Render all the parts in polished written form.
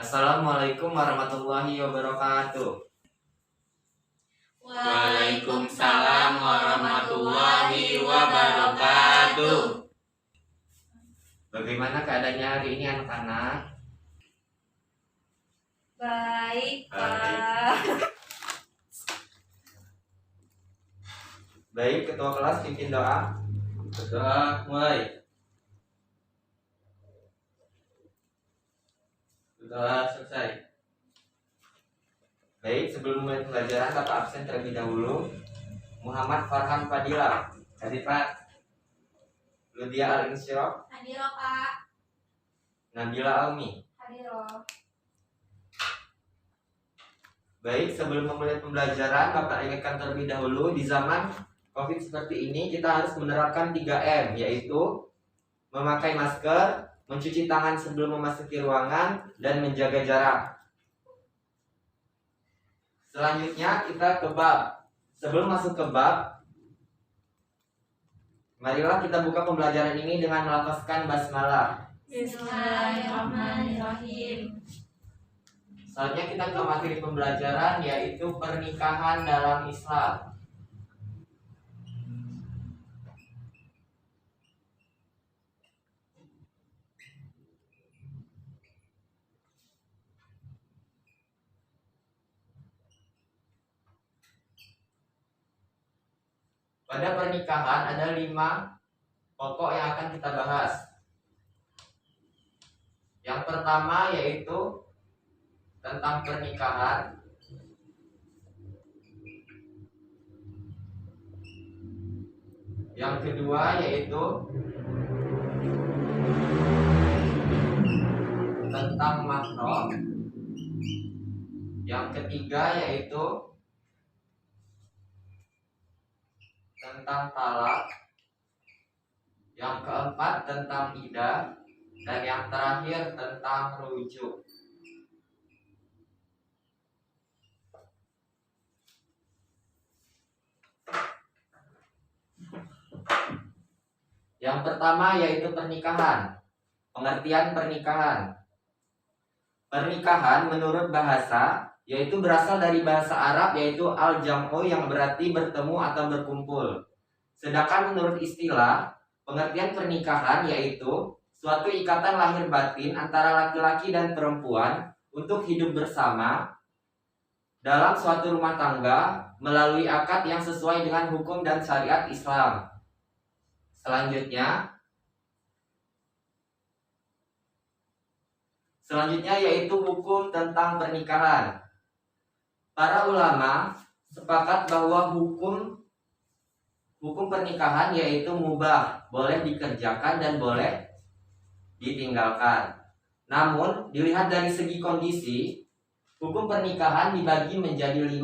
Assalamualaikum warahmatullahi wabarakatuh. Waalaikumsalam warahmatullahi wabarakatuh. Bagaimana keadaannya hari ini anak-anak? Baik, Baik. Pak. Baik, ketua kelas pimpin doa. Doa mulai. Doa selesai. Baik, sebelum mulai pelajaran Bapak absen terlebih dahulu. Muhammad Farhan Fadila. Hadir Pak. Ludia Al-Insyirah. Hadir, Pak. Nabila Almi. Hadir. Baik, sebelum memulai pembelajaran Bapak ingatkan terlebih dahulu, di zaman COVID seperti ini kita harus menerapkan 3M, yaitu memakai masker, mencuci tangan sebelum memasuki ruangan, dan menjaga jarak. Selanjutnya kita ke bab. Sebelum masuk ke bab, marilah kita buka pembelajaran ini dengan melafazkan basmalah. Bismillahirrahmanirrahim. Selanjutnya kita ke materi pembelajaran, yaitu pernikahan dalam Islam. Pada pernikahan ada 5 pokok yang akan kita bahas. Yang pertama yaitu tentang pernikahan. Yang kedua yaitu tentang mahram. Yang ketiga yaitu tentang talak. Yang keempat tentang iddah. Dan yang terakhir tentang rujuk. Yang pertama yaitu pernikahan. Pengertian pernikahan. Pernikahan menurut bahasa yaitu berasal dari bahasa Arab yaitu al-jam'u yang berarti bertemu atau berkumpul. Sedangkan menurut istilah, pengertian pernikahan yaitu suatu ikatan lahir batin antara laki-laki dan perempuan untuk hidup bersama dalam suatu rumah tangga melalui akad yang sesuai dengan hukum dan syariat Islam. Selanjutnya yaitu hukum tentang pernikahan. Para ulama sepakat bahwa hukum pernikahan yaitu mubah, boleh dikerjakan dan boleh ditinggalkan. Namun dilihat dari segi kondisi, hukum pernikahan dibagi menjadi 5.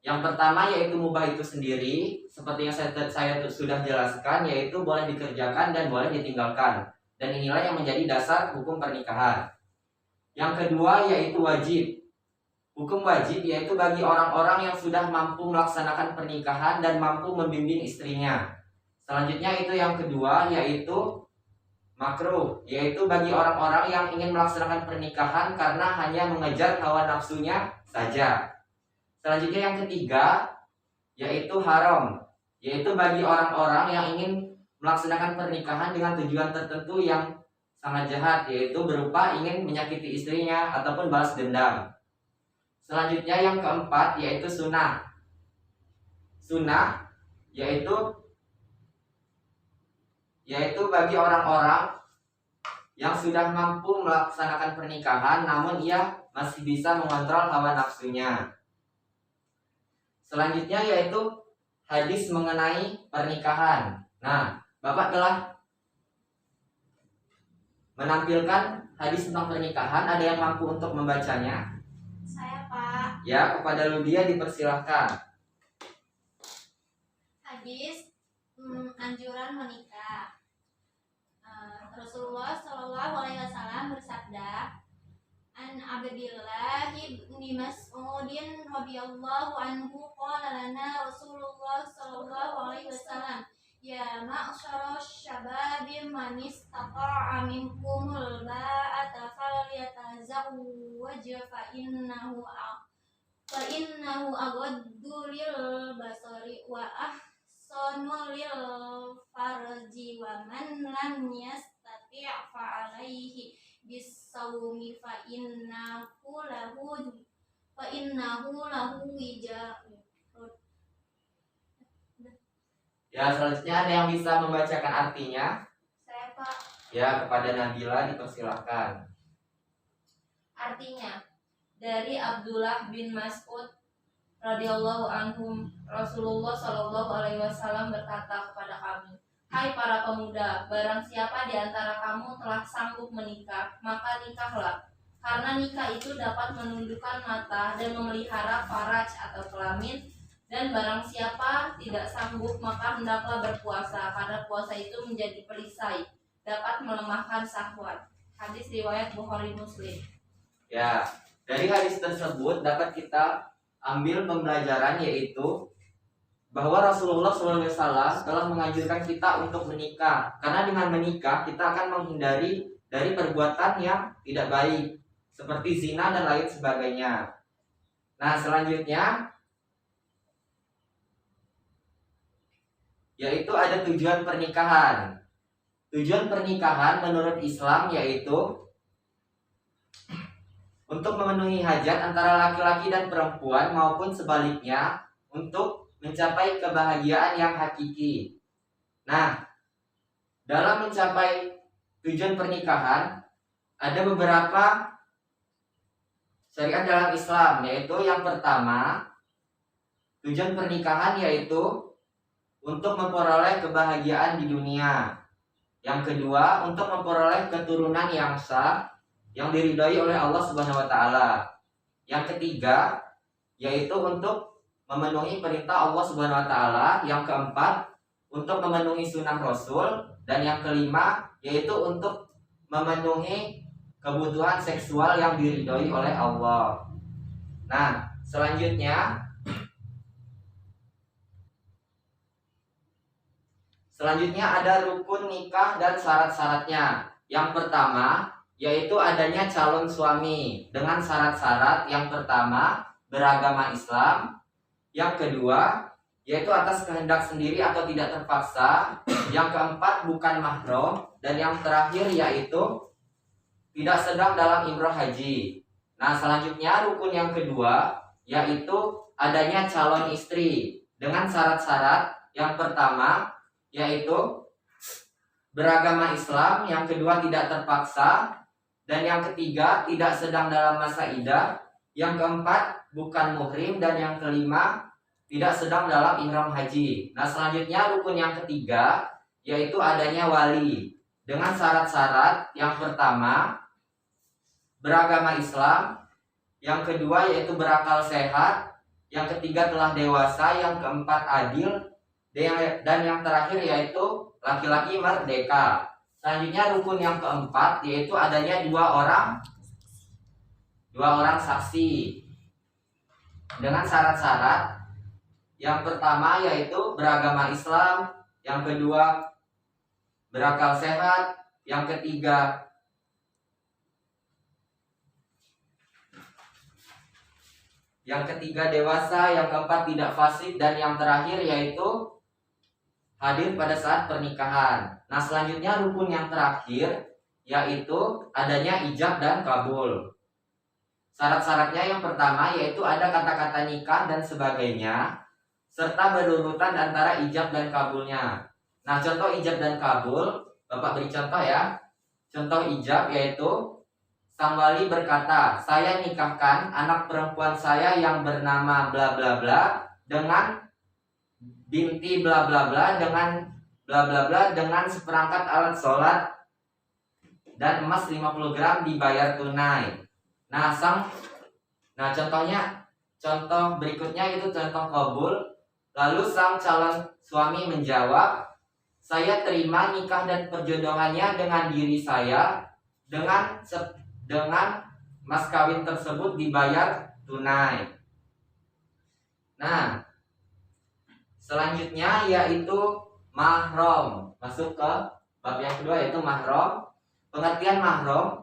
Yang pertama yaitu mubah itu sendiri, seperti yang saya sudah jelaskan, yaitu boleh dikerjakan dan boleh ditinggalkan. Dan inilah yang menjadi dasar hukum pernikahan. Yang kedua yaitu wajib. Hukum wajib yaitu bagi orang-orang yang sudah mampu melaksanakan pernikahan dan mampu membimbing istrinya. Selanjutnya itu yang kedua yaitu makruh, yaitu bagi orang-orang yang ingin melaksanakan pernikahan karena hanya mengejar hawa nafsunya saja. Selanjutnya yang ketiga yaitu haram, yaitu bagi orang-orang yang ingin melaksanakan pernikahan dengan tujuan tertentu yang sangat jahat, yaitu berupa ingin menyakiti istrinya ataupun balas dendam. Selanjutnya yang keempat yaitu sunnah. Sunnah yaitu bagi orang-orang yang sudah mampu melaksanakan pernikahan namun ia masih bisa mengontrol hawa nafsunya. Selanjutnya yaitu hadis mengenai pernikahan. Nah, Bapak telah menampilkan hadis tentang pernikahan. Ada yang mampu untuk membacanya? Saya, Pak. Ya, kepada Ludia dipersilahkan. Hadis anjuran menikah. Rasulullah Shallallahu Alaihi Wasallam bersabda, An Abdillah bin Mas'udin radhiyallahu anhu qala lana Rasulullah sallallahu alaihi wasallam Ya ma'syara syababi man istata'a minkumul ba'ata falyatazawwaj fa innahu aghaddu lil basari wa ahsanu lil farji wa man lam yastati' fa alaihi bisawmi fa innahu lahu wija. Ya, selanjutnya ada yang bisa membacakan artinya? Saya Pak. Ya, kepada Nabila dipersilahkan. Artinya, dari Abdullah bin Mas'ud radhiyallahu anhum, Rasulullah shallallahu alaihi wasallam berkata kepada kami, "Hai para pemuda, barang siapa di antara kamu telah sanggup menikah, maka nikahlah. Karena nikah itu dapat menundukkan mata dan memelihara faraj atau kelamin. Dan barang siapa tidak sanggup, maka hendaklah berpuasa, karena puasa itu menjadi perisai, dapat melemahkan syahwat." Hadis riwayat Bukhari Muslim. Ya, dari hadis tersebut dapat kita ambil pembelajaran, yaitu bahwa Rasulullah SAW telah menganjurkan kita untuk menikah. Karena dengan menikah kita akan menghindari dari perbuatan yang tidak baik, seperti zina dan lain sebagainya. Nah, selanjutnya yaitu ada tujuan pernikahan. Tujuan pernikahan menurut Islam yaitu untuk memenuhi hajat antara laki-laki dan perempuan maupun sebaliknya, untuk mencapai kebahagiaan yang hakiki. Nah, dalam mencapai tujuan pernikahan ada beberapa syariat dalam Islam, yaitu yang pertama, tujuan pernikahan yaitu untuk memperoleh kebahagiaan di dunia. Yang kedua, untuk memperoleh keturunan yang sah yang diridhai oleh Allah Subhanahu wa taala. Yang ketiga, yaitu untuk memenuhi perintah Allah Subhanahu wa taala. Yang keempat, untuk memenuhi sunnah Rasul. Dan yang kelima, yaitu untuk memenuhi kebutuhan seksual yang diridhai oleh Allah. Nah, selanjutnya ada rukun nikah dan syarat-syaratnya. Yang pertama, yaitu adanya calon suami dengan syarat-syarat. Yang pertama, beragama Islam. Yang kedua, yaitu atas kehendak sendiri atau tidak terpaksa. Yang keempat, bukan mahram. Dan yang terakhir yaitu tidak sedang dalam umrah haji. Nah, selanjutnya rukun yang kedua yaitu adanya calon istri dengan syarat-syarat. Yang pertama yaitu beragama Islam, yang kedua tidak terpaksa, dan yang ketiga tidak sedang dalam masa iddah, yang keempat bukan muhrim, dan yang kelima tidak sedang dalam ihram haji. Nah, selanjutnya rukun yang ketiga yaitu adanya wali dengan syarat-syarat. Yang pertama beragama Islam, yang kedua yaitu berakal sehat, yang ketiga telah dewasa, yang keempat adil, dan yang terakhir yaitu laki-laki merdeka. Selanjutnya rukun yang keempat yaitu adanya dua orang saksi dengan syarat-syarat. Yang pertama yaitu beragama Islam, yang kedua berakal sehat, yang ketiga dewasa, yang keempat tidak fasik, dan yang terakhir yaitu hadir pada saat pernikahan. Nah, selanjutnya rukun yang terakhir yaitu adanya ijab dan kabul. Syarat-syaratnya yang pertama yaitu ada kata-kata nikah dan sebagainya, serta berurutan antara ijab dan kabulnya. Nah, contoh ijab dan kabul, Bapak beri contoh ya. Contoh ijab yaitu sang wali berkata, "Saya nikahkan anak perempuan saya yang bernama bla bla bla dengan binti bla bla bla dengan bla bla bla dengan seperangkat alat sholat dan emas 50 gram dibayar tunai." Nah, contoh berikutnya itu contoh kabul. Lalu sang calon suami menjawab, "Saya terima nikah dan perjodohannya dengan diri saya dengan mas kawin tersebut dibayar tunai." Nah, selanjutnya yaitu mahram. Masuk ke bab yang kedua yaitu mahram. Pengertian mahram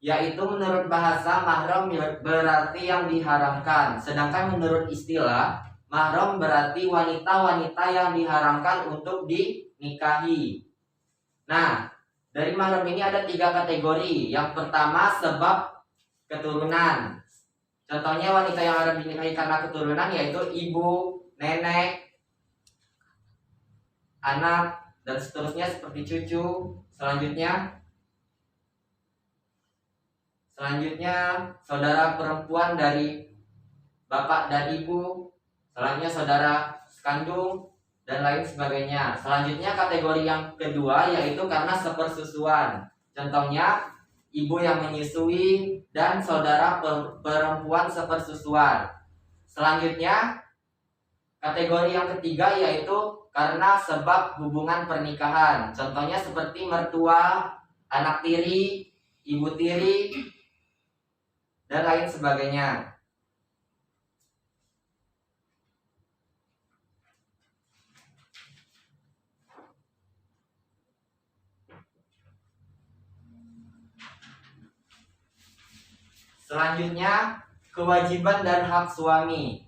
yaitu menurut bahasa mahram berarti yang diharamkan, sedangkan menurut istilah mahram berarti wanita-wanita yang diharamkan untuk dinikahi. Nah, dari mahram ini ada 3 kategori. Yang pertama sebab keturunan. Contohnya wanita yang harus dinikahi karena keturunan yaitu ibu, nenek, anak, dan seterusnya seperti cucu. Selanjutnya saudara perempuan dari bapak dan ibu, selanjutnya saudara sekandung, dan lain sebagainya. Selanjutnya kategori yang kedua yaitu karena sepersusuan. Contohnya ibu yang menyusui dan saudara perempuan sepersusuan. Selanjutnya kategori yang ketiga yaitu karena sebab hubungan pernikahan. Contohnya seperti mertua, anak tiri, ibu tiri, dan lain sebagainya. Selanjutnya, kewajiban dan hak suami.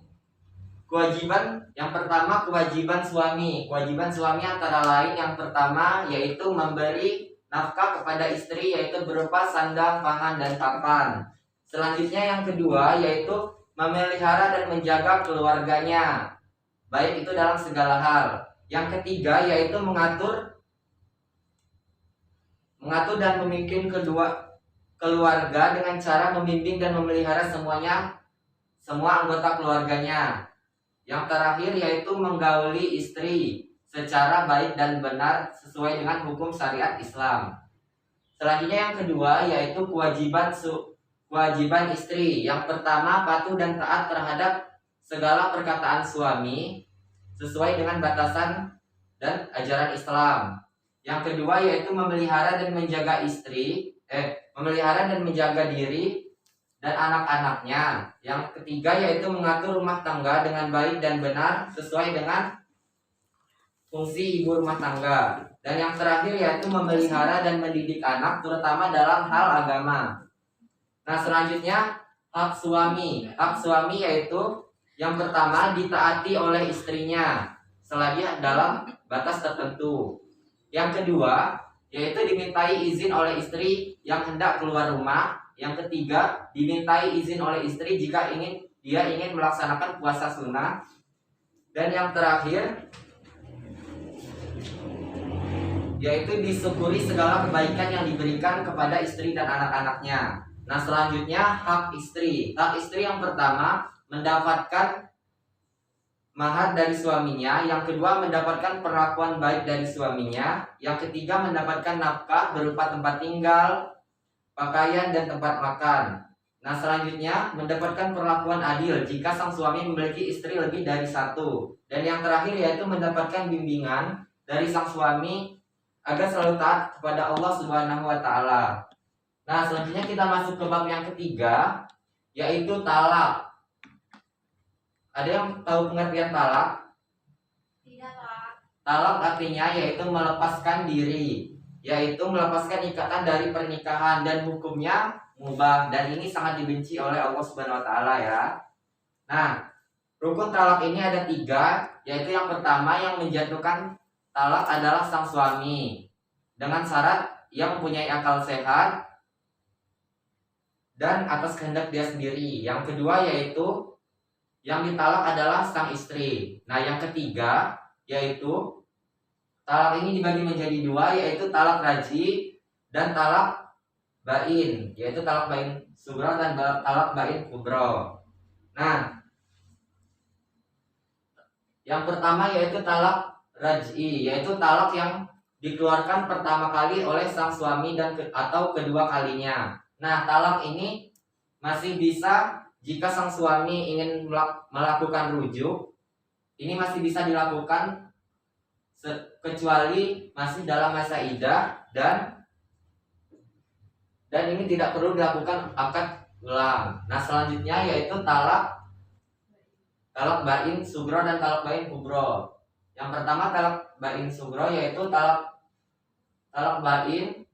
Kewajiban yang pertama, kewajiban suami. Kewajiban suami antara lain yang pertama yaitu memberi nafkah kepada istri, yaitu berupa sandang, pangan, dan papan. Selanjutnya yang kedua yaitu memelihara dan menjaga keluarganya, baik itu dalam segala hal. Yang ketiga yaitu mengatur dan memimpin keluarga dengan cara membimbing dan memelihara semua anggota keluarganya. Yang terakhir yaitu menggauli istri secara baik dan benar sesuai dengan hukum syariat Islam. Selanjutnya yang kedua yaitu kewajiban istri. Yang pertama, patuh dan taat terhadap segala perkataan suami sesuai dengan batasan dan ajaran Islam. Yang kedua yaitu memelihara dan menjaga diri dan anak-anaknya. Yang ketiga yaitu mengatur rumah tangga dengan baik dan benar sesuai dengan fungsi ibu rumah tangga. Dan yang terakhir yaitu memelihara dan mendidik anak terutama dalam hal agama. Nah, selanjutnya hak suami. Hak suami yaitu yang pertama ditaati oleh istrinya selagi dalam batas tertentu. Yang kedua yaitu dimintai izin oleh istri yang hendak keluar rumah. Yang ketiga, dimintai izin oleh istri jika dia ingin melaksanakan puasa sunnah. Dan yang terakhir yaitu disyukuri segala kebaikan yang diberikan kepada istri dan anak-anaknya. Nah, selanjutnya hak istri. Hak istri yang pertama mendapatkan mahar dari suaminya, yang kedua mendapatkan perlakuan baik dari suaminya, yang ketiga mendapatkan nafkah berupa tempat tinggal, pakaian, dan tempat makan. Nah, selanjutnya mendapatkan perlakuan adil jika sang suami memiliki istri lebih dari satu. Dan yang terakhir yaitu mendapatkan bimbingan dari sang suami agar selalu taat kepada Allah Subhanahu wa taala. Nah, selanjutnya kita masuk ke bab yang ketiga yaitu talak. Ada yang tahu pengertian talak? Tidak, Pak. Talak artinya yaitu melepaskan diri, yaitu melepaskan ikatan dari pernikahan, dan hukumnya mubah, dan ini sangat dibenci oleh Allah Subhanahu wa taala ya. Nah, rukun talak ini ada 3, yaitu yang pertama yang menjatuhkan talak adalah sang suami dengan syarat yang mempunyai akal sehat dan atas kehendak dia sendiri. Yang kedua yaitu yang ditalak adalah sang istri. Nah, yang ketiga yaitu talak ini dibagi menjadi 2, yaitu talak raj'i dan talak bain, yaitu talak bain sughra dan talak bain kubra. Nah, yang pertama yaitu talak raj'i, yaitu talak yang dikeluarkan pertama kali oleh sang suami atau kedua kalinya. Nah, talak ini masih bisa jika sang suami ingin melakukan rujuk, ini masih bisa dilakukan kecuali masih dalam masa iddah dan ini tidak perlu dilakukan akad ulang. Nah, selanjutnya yaitu talak bain sughra dan talak bain kubra. Yang pertama talak bain sugro, yaitu talak bain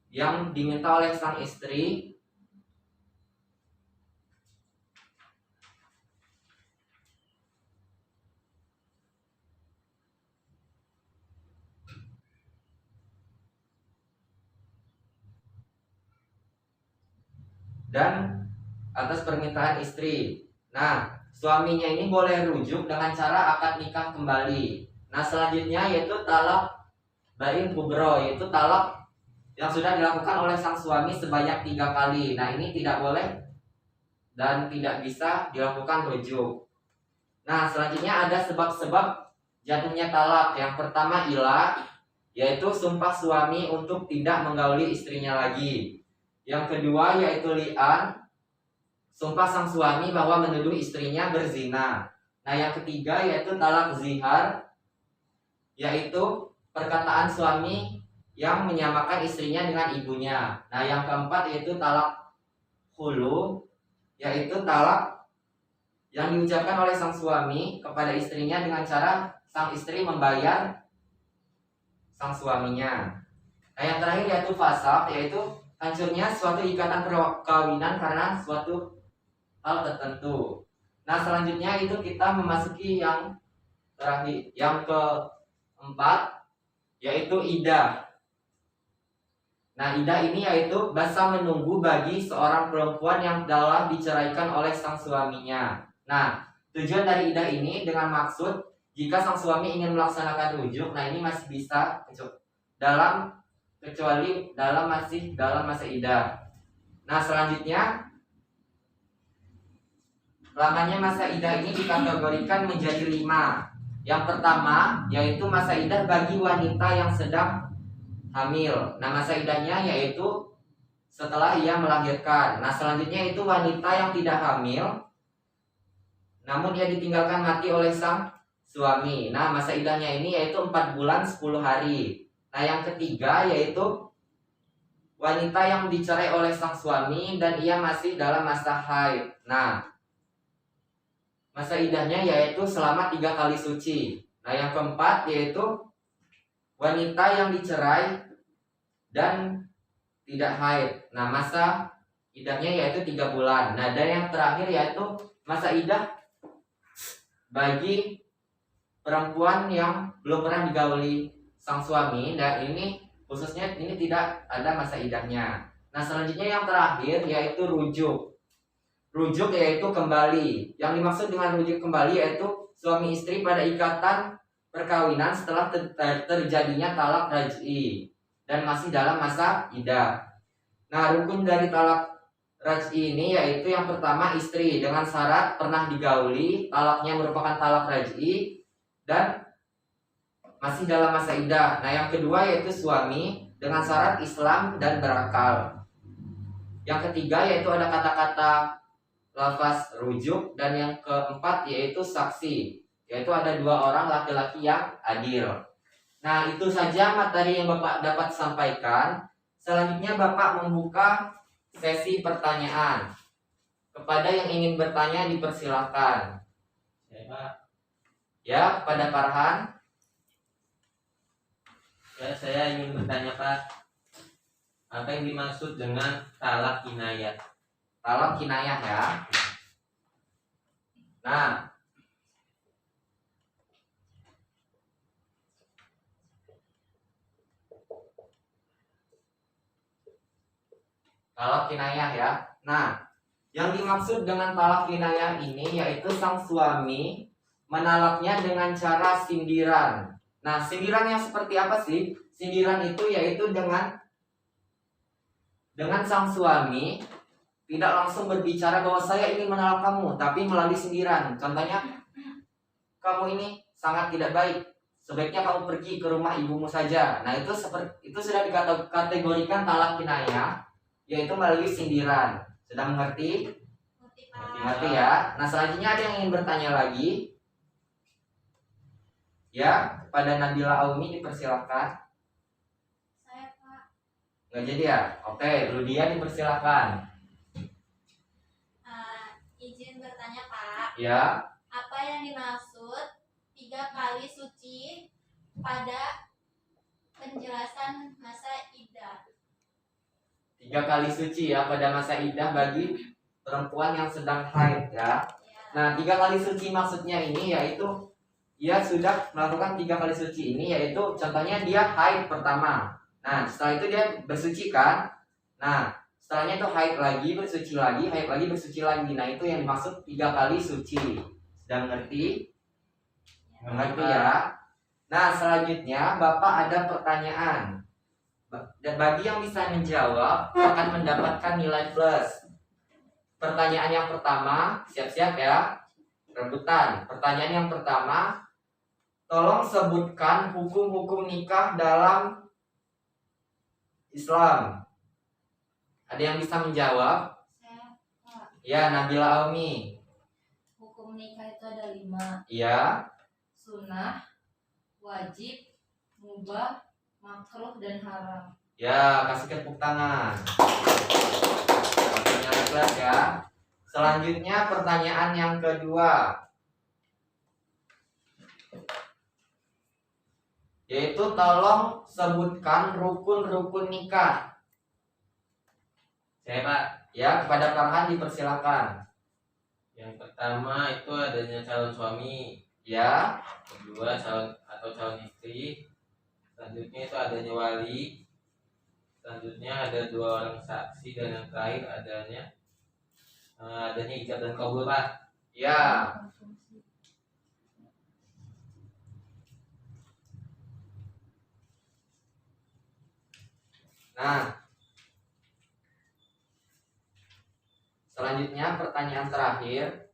yang diminta oleh sang istri dan atas permintaan istri. Nah, suaminya ini boleh rujuk dengan cara akad nikah kembali. Nah, selanjutnya yaitu talak bain kubro, yaitu talak yang sudah dilakukan oleh sang suami sebanyak 3 kali. Nah, ini tidak boleh dan tidak bisa dilakukan rujuk. Nah, selanjutnya ada sebab-sebab jatuhnya talak. Yang pertama ilah, yaitu sumpah suami untuk tidak menggauli istrinya lagi. Yang kedua yaitu li'an, sumpah sang suami bahwa menuduh istrinya berzina. Nah, yang ketiga yaitu talak zihar, yaitu perkataan suami yang menyamakan istrinya dengan ibunya. Nah, yang keempat yaitu talak hulu, yaitu talak yang diucapkan oleh sang suami kepada istrinya dengan cara sang istri membayar sang suaminya. Nah, yang terakhir yaitu fasad, yaitu hancurnya suatu ikatan perkawinan karena suatu hal tertentu. Nah, selanjutnya itu kita memasuki yang terakhir, yang keempat, yaitu idah. Nah, idah ini yaitu masa menunggu bagi seorang perempuan yang telah diceraikan oleh sang suaminya. Nah, tujuan dari idah ini dengan maksud jika sang suami ingin melaksanakan rujuk, nah ini masih bisa kecuali masih dalam masa idah. Nah, selanjutnya lamanya masa idah ini dikategorikan menjadi 5. Yang pertama yaitu masa idah bagi wanita yang sedang hamil. Nah, masa idahnya yaitu setelah ia melahirkan. Nah, selanjutnya itu wanita yang tidak hamil namun ia ditinggalkan mati oleh sang suami. Nah, masa idahnya ini yaitu 4 bulan 10 hari. Nah, yang ketiga yaitu wanita yang dicerai oleh sang suami dan ia masih dalam masa haid. Nah, masa idahnya yaitu selama 3 kali suci. Nah, yang keempat yaitu wanita yang dicerai dan tidak haid. Nah, masa idahnya yaitu 3 bulan. Nah, dan yang terakhir yaitu masa idah bagi perempuan yang belum pernah digauli sang suami, dan ini khususnya ini tidak ada masa idahnya. Nah, selanjutnya yang terakhir yaitu rujuk. Rujuk yaitu kembali. Yang dimaksud dengan rujuk kembali yaitu suami istri pada ikatan perkawinan setelah terjadinya talak raj'i dan masih dalam masa idah. Nah, rukun dari talak raj'i ini yaitu yang pertama istri dengan syarat pernah digauli, talaknya merupakan talak raj'i dan masih dalam masa idah. Nah, yang kedua yaitu suami dengan syarat Islam dan berakal. Yang ketiga yaitu ada kata-kata lafaz rujuk, dan yang keempat yaitu saksi, yaitu ada 2 orang laki-laki yang adil. Nah, itu saja materi yang Bapak dapat sampaikan. Selanjutnya Bapak membuka sesi pertanyaan. Kepada yang ingin bertanya dipersilakan. Ya, kepada Farhan. Ya, saya ingin bertanya Pak, apa yang dimaksud dengan talak kinayah? Talak kinayah ya. Nah, talak kinayah ya. Nah, yang dimaksud dengan talak kinayah ini yaitu sang suami menalaknya dengan cara sindiran. Nah, sindiran yang seperti apa sih? Sindiran itu yaitu dengan sang suami tidak langsung berbicara bahwa saya ingin menalak kamu, tapi melalui sindiran. Contohnya, kamu ini sangat tidak baik, sebaiknya kamu pergi ke rumah ibumu saja. Nah, itu sudah dikategorikan talak kinayah, yaitu melalui sindiran. Sudah mengerti? Mengerti ya? Nah, selanjutnya ada yang ingin bertanya lagi? Ya, pada Nabila Aumi dipersilakan. Saya, Pak. Nggak jadi ya? Oke, Ludia dipersilakan. Izin bertanya, Pak. Ya. Apa yang dimaksud 3 kali kali suci pada penjelasan masa iddah. 3 kali suci ya pada masa iddah bagi perempuan yang sedang haid ya. Ya. Nah, 3 kali suci maksudnya ini yaitu ia sudah melakukan 3 kali suci ini, yaitu contohnya dia haid pertama. Nah, setelah itu dia bersuci kan. Nah, setelahnya itu haid lagi, bersuci lagi, haid lagi, bersuci lagi. Nah, itu yang dimaksud 3 kali suci. Sudah mengerti? Mengerti ya? Nah, selanjutnya Bapak ada pertanyaan. Dan bagi yang bisa menjawab akan mendapatkan nilai plus. Pertanyaan yang pertama, siap-siap ya. Rebutan. Pertanyaan yang pertama, tolong sebutkan hukum-hukum nikah dalam Islam. Ada yang bisa menjawab? Saya, Pak, Ya, Nabila Aumi. hukum nikah itu ada 5. Ya, Sunnah, wajib, mubah, makruh, dan haram. ya, kasih tepuk tangan. Waktunya kelas ya. Selanjutnya pertanyaan yang kedua, yaitu tolong sebutkan rukun-rukun nikah. Saya Pak, Ya, kepada Farhan dipersilakan. yang pertama itu adanya calon suami, Ya, kedua calon istri, selanjutnya itu adanya wali, selanjutnya ada 2 orang saksi, dan yang terakhir adanya ijab dan kabul Pak. ya. Nah, selanjutnya pertanyaan terakhir.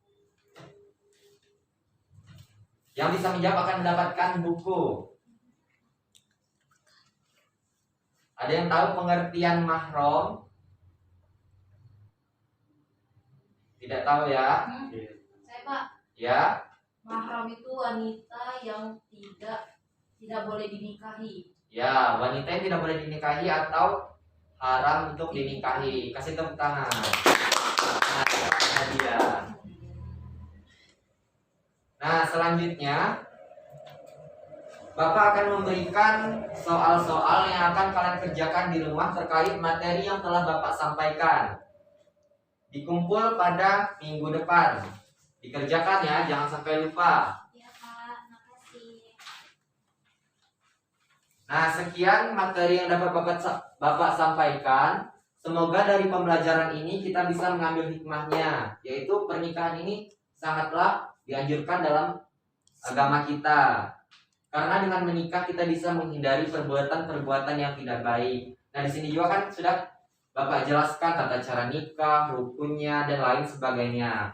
Yang bisa menjawab akan mendapatkan buku. Ada yang tahu pengertian mahram? Tidak tahu ya? Saya, Pak, Ya, mahram itu wanita yang tidak boleh dinikahi. ya, wanita yang tidak boleh dinikahi atau haram untuk dinikahi. Kasih tepuk tangan. Nah, dia. Nah, selanjutnya Bapak akan memberikan soal-soal yang akan kalian kerjakan di rumah terkait materi yang telah Bapak sampaikan. Dikumpul pada minggu depan. Dikerjakan ya, jangan sampai lupa. Ya, Pak. Makasih. Nah, sekian materi yang dapat Bapak sampaikan. Semoga dari pembelajaran ini kita bisa mengambil hikmahnya, yaitu pernikahan ini sangatlah dianjurkan dalam agama kita. Karena dengan menikah kita bisa menghindari perbuatan-perbuatan yang tidak baik. Nah, di sini juga kan sudah Bapak jelaskan tata cara nikah, rukunnya, dan lain sebagainya.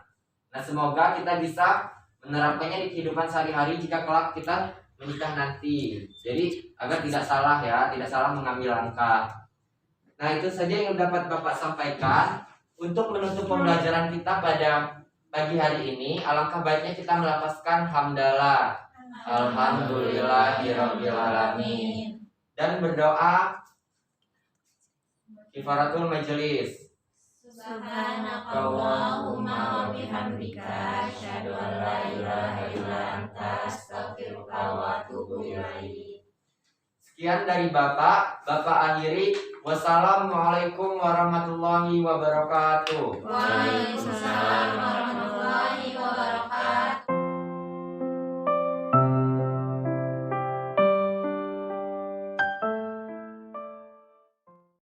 Nah, semoga kita bisa menerapkannya di kehidupan sehari-hari jika kelak kita menikah nanti. Jadi agar tidak salah ya, tidak salah mengambil langkah. Nah, itu saja yang dapat Bapak sampaikan. Untuk menutup pembelajaran kita pada pagi hari ini, alangkah baiknya kita melafazkan hamdalah, alhamdulillahirabbil alamin, dan berdoa kifaratul majelis. Subhanakallahumma wa bihamdika asyhadu an la ilaha illa anta astaghfiruka wa atubu ilaik. Sekian dari Bapak akhiri. Wassalamualaikum warahmatullahi wabarakatuh. Waalaikumsalam warahmatullahi